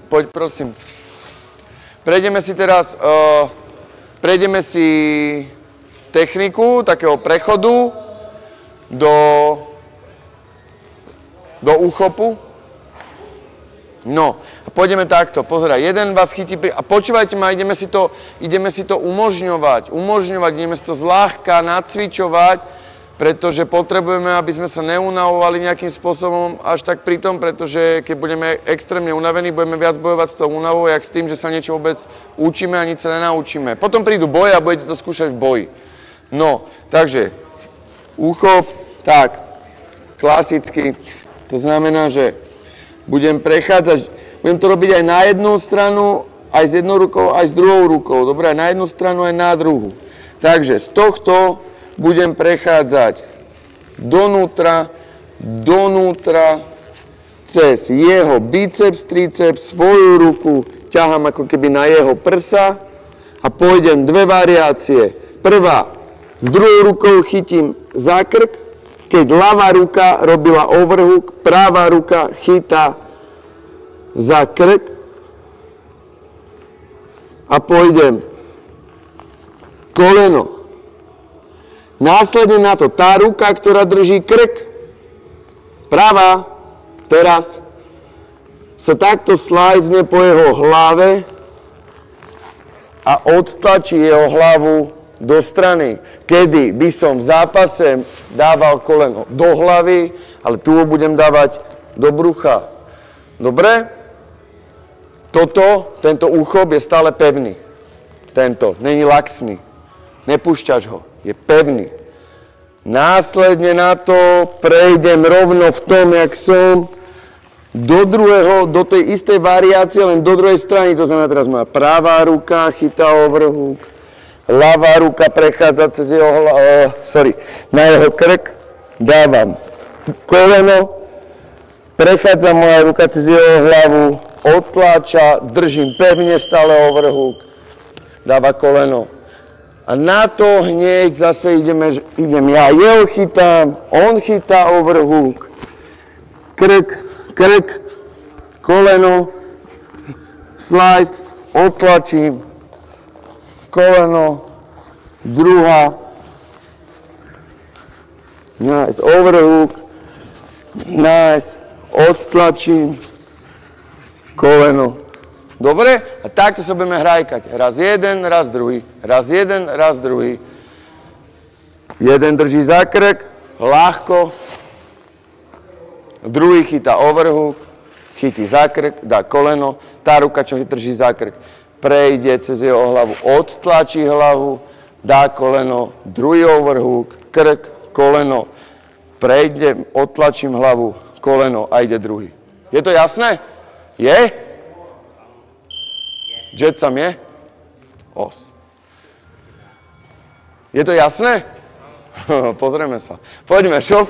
Poď, prosím. Prejdeme si teraz, techniku takého prechodu do úchopu. No, a pôjdeme takto, pozeraj, jeden vás chytí, a počúvajte ma, ideme si to umožňovať, ideme si to zľahka nacvičovať, pretože potrebujeme, aby sme sa neunavovali nejakým spôsobom až tak pri tom, pretože keď budeme extrémne unavení, budeme viac bojovať s tou únavou, jak s tým, že sa niečo vôbec učíme a nič sa nenaučíme. Potom prídu boje a budete to skúšať v boji. No, takže, úchop, tak, klasicky, to znamená, že budem to robiť aj na jednu stranu, aj s jednou rukou, aj s druhou rukou, dobre, aj na jednu stranu, aj na druhú. Takže z tohto budem prechádzať donútra, cez jeho biceps, triceps, svoju ruku, ťahám ako keby na jeho prsa a pôjdem dve variácie. Prvá, s druhou rukou chytím za krk, keď ľavá ruka robila overhook, pravá ruka chytá za krk a pôjdem koleno. Následne na to tá ruka, ktorá drží krk, pravá, teraz sa takto slajzne po jeho hlave a odtlačí jeho hlavu do strany. Kedy by som v zápase dával koleno do hlavy, ale tu ho budem dávať do brucha. Dobre? Tento úchop je stále pevný. Tento, není laxný. Nepúšťaš ho. Je pevný. Následne na to prejdem rovno v tom, jak som, do tej istej variácie, len do druhej strany. To znamená, teraz moja pravá ruka chytá overhook, ľavá ruka prechádza cez na jeho krk, dávam koleno, prechádza moja ruka cez jeho hlavu, otláča, držím pevne stále overhook, dáva koleno. A na to hneď zase idem ja, jeho chytám, on chytá overhook, krk, koleno, slice, otlačím, koleno, druhá, nice, overhook, nice, odtlačím, koleno. Dobre? A takto sa budeme hrajkať. Raz jeden, raz druhý. Raz jeden, raz druhý. Jeden drží za krk, ľahko. Druhý chytá overhook, chytí za krk, dá koleno. Tá ruka, čo drží za krk, prejde cez jeho hlavu, odtlačí hlavu, dá koleno. Druhý overhook, krk, koleno. Prejde, odtlačím hlavu, koleno a ide druhý. Je to jasné? Je? Jetsam je? Os. Je to jasné? Pozrieme sa. Poďme, šup.